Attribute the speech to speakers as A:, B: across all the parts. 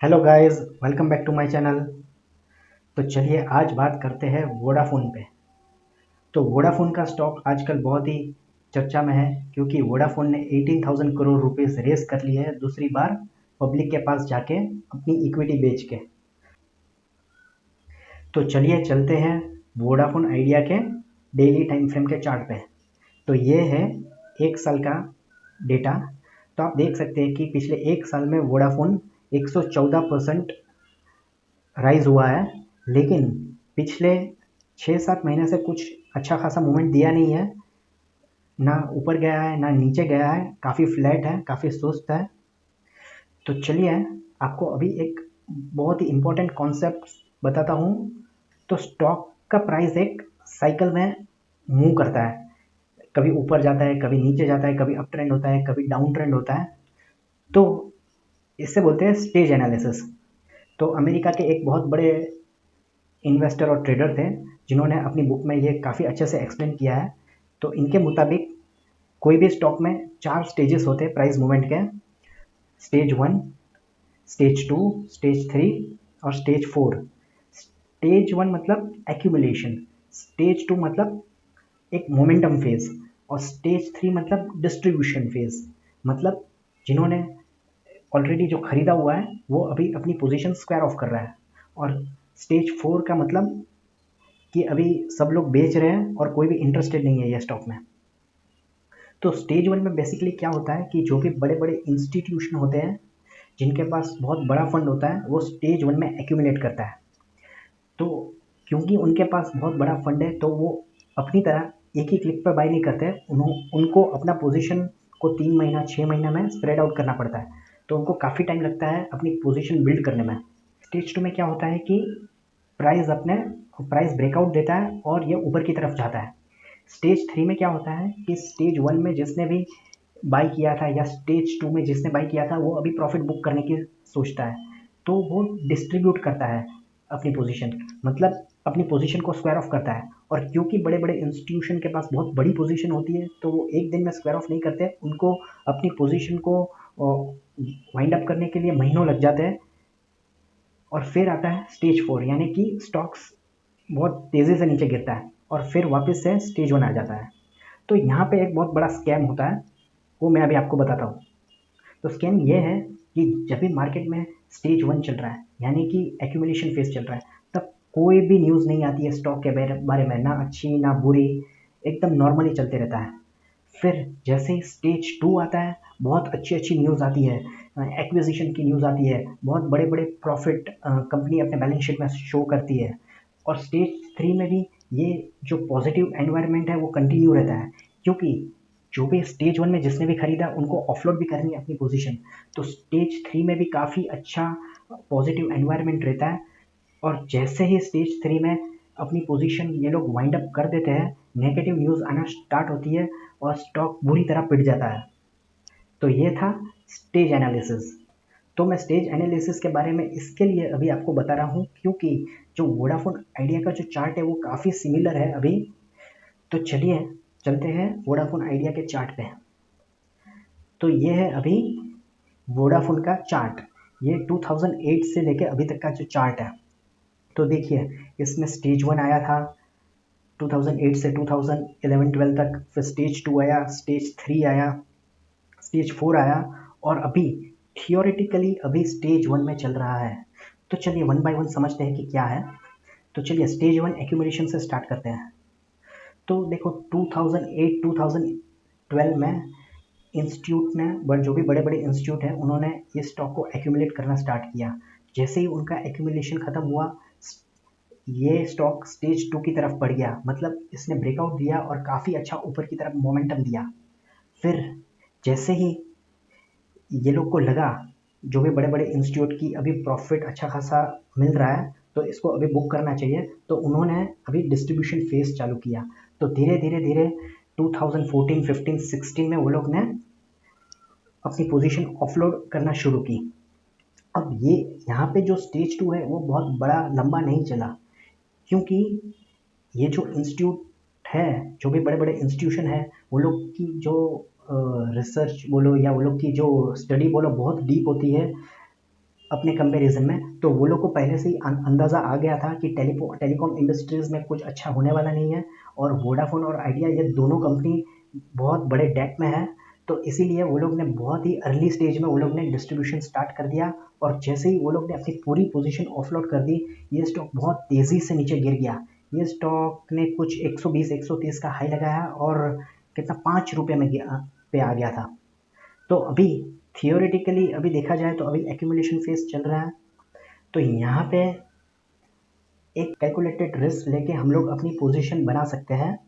A: Hello guys, welcome back to my channel. तो चलिए आज बात करते हैं वोडाफोन पे। तो वोडाफोन का स्टॉक आजकल बहुत ही चर्चा में है क्योंकि वोडाफोन ने 18,000 करोड़ रुपीस रेस कर लिए है दूसरी बार पब्लिक के पास जाके अपनी इक्विटी बेच के। तो चलिए चलते हैं वोडाफोन आइडिया के डेली टाइम फ्रेम के चार्ट पे। तो ये है एक साल का डेटा। तो आप देख सकते हैं कि पिछले एक साल में वोडाफोन 114% राइज हुआ है, लेकिन पिछले 6-7 महीने से कुछ अच्छा खासा मूवमेंट दिया नहीं है। ना ऊपर गया है ना नीचे गया है, काफ़ी फ्लैट है, काफ़ी सुस्त है। तो चलिए आपको अभी एक बहुत ही इम्पोर्टेंट कॉन्सेप्ट बताता हूँ। तो स्टॉक का प्राइस एक साइकिल में मूव करता है, कभी ऊपर जाता है, कभी नीचे जाता है, कभी अप ट्रेंड होता है, कभी डाउन ट्रेंड होता है। तो इससे बोलते हैं स्टेज एनालिसिस। तो अमेरिका के एक बहुत बड़े इन्वेस्टर और ट्रेडर थे जिन्होंने अपनी बुक में ये काफ़ी अच्छे से एक्सप्लेन किया है। तो इनके मुताबिक कोई भी स्टॉक में 4 स्टेजेस होते हैं प्राइस मूवमेंट के। स्टेज 1, स्टेज 2, स्टेज 3 और स्टेज 4। स्टेज 1 मतलब एक्यूमुलेशन, स्टेज 2 मतलब एक मोमेंटम फेज और स्टेज 3 मतलब डिस्ट्रीब्यूशन फेज। मतलब जिन्होंने ऑलरेडी जो खरीदा हुआ है वो अभी अपनी पोजीशन स्क्वायर ऑफ कर रहा है। और स्टेज 4 का मतलब कि अभी सब लोग बेच रहे हैं और कोई भी इंटरेस्टेड नहीं है ये स्टॉक में। तो स्टेज 1 में बेसिकली क्या होता है कि जो भी बड़े बड़े इंस्टीट्यूशन होते हैं जिनके पास बहुत बड़ा फंड होता है वो स्टेज 1 में एक्यूमुलेट करता है। तो क्योंकि उनके पास बहुत बड़ा फंड है तो वो अपनी तरह एक ही क्लिक पर बाय नहीं करते, उनको अपना पोजीशन को 3 महीना 6 महीना में स्प्रेड आउट करना पड़ता है। तो उनको काफ़ी टाइम लगता है अपनी पोजीशन बिल्ड करने में। स्टेज 2 में क्या होता है कि प्राइस ब्रेकआउट देता है और ये ऊपर की तरफ जाता है। स्टेज 3 में क्या होता है कि स्टेज 1 में जिसने भी बाई किया था या स्टेज 2 में जिसने बाई किया था वो अभी प्रॉफिट बुक करने की सोचता है। तो वो डिस्ट्रीब्यूट करता है अपनी पोजीशन, मतलब अपनी पोजीशन को स्क्वायर ऑफ करता है। और क्योंकि बड़े बड़े इंस्टीट्यूशन के पास बहुत बड़ी पोजीशन होती है तो वो एक दिन में स्क्वायर ऑफ नहीं करते, उनको अपनी पोजीशन को वाइंड अप करने के लिए महीनों लग जाते हैं। और फिर आता है स्टेज 4, यानी कि स्टॉक्स बहुत तेज़ी से नीचे गिरता है और फिर वापस से स्टेज 1 आ जाता है। तो यहाँ पे एक बहुत बड़ा स्कैम होता है, वो मैं अभी आपको बताता हूँ। तो स्कैम ये है कि जब भी मार्केट में स्टेज 1 चल रहा है यानी कि एक्यूमुलेशन फेज चल रहा है, तब कोई भी न्यूज़ नहीं आती है स्टॉक के बारे में, ना अच्छी ना बुरी, एकदम नॉर्मली चलते रहता है। फिर जैसे ही स्टेज 2 आता है बहुत अच्छी अच्छी न्यूज़ आती है, एक्विजिशन की न्यूज़ आती है, बहुत बड़े बड़े प्रॉफिट कंपनी अपने बैलेंस शीट में शो करती है। और स्टेज 3 में भी ये जो पॉजिटिव एनवायरनमेंट है वो कंटिन्यू रहता है, क्योंकि जो भी स्टेज 1 में जिसने भी खरीदा उनको ऑफलोड भी करनी है अपनी पोजीशन। तो स्टेज 3 में भी काफ़ी अच्छा पॉजिटिव एनवायरनमेंट रहता है। और जैसे ही स्टेज 3 में अपनी पोजीशन ये लोग वाइंड अप कर देते हैं, नेगेटिव न्यूज़ आना स्टार्ट होती है और स्टॉक बुरी तरह पिट जाता है। तो ये था स्टेज एनालिसिस। तो मैं स्टेज एनालिसिस के बारे में इसके लिए अभी आपको बता रहा हूँ क्योंकि जो वोडाफोन आइडिया का जो चार्ट है वो काफ़ी सिमिलर है अभी। तो चलिए चलते हैं वोडाफोन आइडिया के चार्ट पे। तो ये है अभी वोडाफोन का चार्ट। ये 2008 से लेके अभी तक का जो चार्ट है। तो देखिए इसमें स्टेज 1 आया था 2008 से 2011-12 तक, फिर स्टेज 2 आया, स्टेज 3 आया, स्टेज 4 आया और अभी थियोरेटिकली अभी स्टेज 1 में चल रहा है। तो चलिए वन बाय वन समझते हैं कि क्या है। तो चलिए स्टेज 1 एक्यूमुलेशन से स्टार्ट करते हैं। तो देखो 2008-2012 में इंस्टीट्यूट ने जो भी बड़े बड़े इंस्टीट्यूट हैं उन्होंने ये स्टॉक को एक्यूमुलेट करना स्टार्ट किया। जैसे ही उनका एक्यूमुलेशन ख़त्म हुआ ये स्टॉक स्टेज 2 की तरफ बढ़ गया, मतलब इसने ब्रेकआउट दिया और काफ़ी अच्छा ऊपर की तरफ मोमेंटम दिया। फिर जैसे ही ये लोग को लगा जो भी बड़े बड़े इंस्टीट्यूट की अभी प्रॉफिट अच्छा खासा मिल रहा है तो इसको अभी बुक करना चाहिए, तो उन्होंने अभी डिस्ट्रीब्यूशन फेज चालू किया। तो धीरे धीरे धीरे 2014, 15, 16 में वो लोग ने अपनी पोजीशन ऑफलोड करना शुरू की। अब ये यहाँ पे जो स्टेज 2 है वो बहुत बड़ा लंबा नहीं चला, क्योंकि ये जो इंस्टीट्यूट है, जो भी बड़े बड़े इंस्टीट्यूशन है, वो लोग की जो रिसर्च बोलो या वो लोग की जो स्टडी बोलो बहुत डीप होती है। अपने कंपैरिजन में, तो वो लोग को पहले से ही अंदाज़ा आ गया था कि टेलीकॉम इंडस्ट्रीज़ में कुछ अच्छा होने वाला नहीं है, और वोडाफोन और आइडिया ये दोनों कंपनी बहुत बड़े डेट में है। तो इसीलिए वो लोग ने बहुत ही अर्ली स्टेज में वो लोग ने डिस्ट्रीब्यूशन स्टार्ट कर दिया, और जैसे ही वो लोग ने अपनी पूरी पोजीशन ऑफलोड कर दी, ये स्टॉक बहुत तेज़ी से नीचे गिर गया। ये स्टॉक ने कुछ 120-130 का हाई लगाया और कितना ₹5 में पे आ गया था। तो अभी थियोरेटिकली अभी देखा जाए तो अभी एक्यूमुलेशन फेज चल रहा है। तो यहाँ पे एक कैलकुलेटेड रिस्क लेके हम लोग अपनी पोजीशन बना सकते हैं,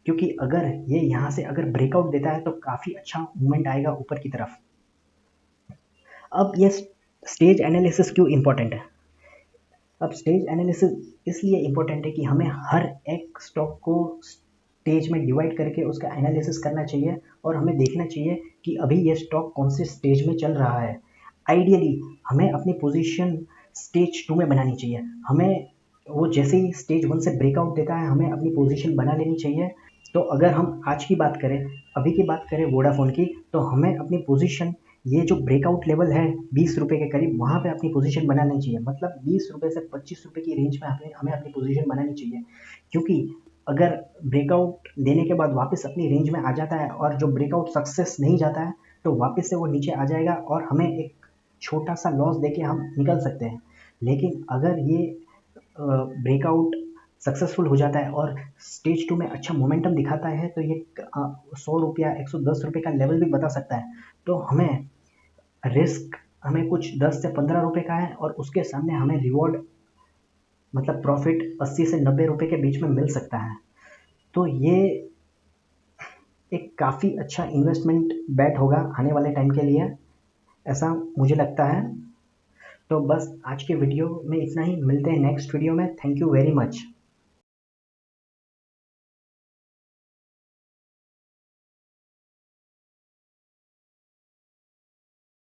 A: क्योंकि अगर ये यहाँ से अगर ब्रेकआउट देता है तो काफ़ी अच्छा मूवमेंट आएगा ऊपर की तरफ। अब ये स्टेज एनालिसिस क्यों इम्पोर्टेंट है? अब स्टेज एनालिसिस इसलिए इम्पोर्टेंट है कि हमें हर एक स्टॉक को स्टेज में डिवाइड करके उसका एनालिसिस करना चाहिए, और हमें देखना चाहिए कि अभी ये स्टॉक कौन से स्टेज में चल रहा है। आइडियली हमें अपनी पोजीशन स्टेज 2 में बनानी चाहिए। हमें वो जैसे ही स्टेज 1 से ब्रेकआउट देता है, हमें अपनी पोजीशन बना लेनी चाहिए। तो अगर हम आज की बात करें, अभी की बात करें वोडाफोन की, तो हमें अपनी पोजीशन ये जो ब्रेकआउट लेवल है ₹20 के करीब, वहाँ पे अपनी पोजीशन बनानी चाहिए। मतलब ₹20 से ₹25 की रेंज में हमें अपनी पोजीशन बनानी चाहिए, क्योंकि अगर ब्रेकआउट देने के बाद वापस अपनी रेंज में आ जाता है और जो ब्रेकआउट सक्सेस नहीं जाता है, तो वापस से वो नीचे आ जाएगा और हमें एक छोटा सा लॉस देके हम निकल सकते हैं। लेकिन अगर ये ब्रेकआउट सक्सेसफुल हो जाता है और स्टेज 2 में अच्छा मोमेंटम दिखाता है, तो ये ₹100 ₹110 का लेवल भी बता सकता है। तो हमें रिस्क हमें कुछ 10 से ₹15 का है, और उसके सामने हमें रिवॉर्ड मतलब प्रॉफिट ₹80 से ₹90 के बीच में मिल सकता है। तो ये एक काफ़ी अच्छा इन्वेस्टमेंट बेट होगा आने वाले टाइम के लिए, ऐसा मुझे लगता है। तो बस आज के वीडियो में इतना ही, मिलते हैं नेक्स्ट वीडियो में। Thank you very much.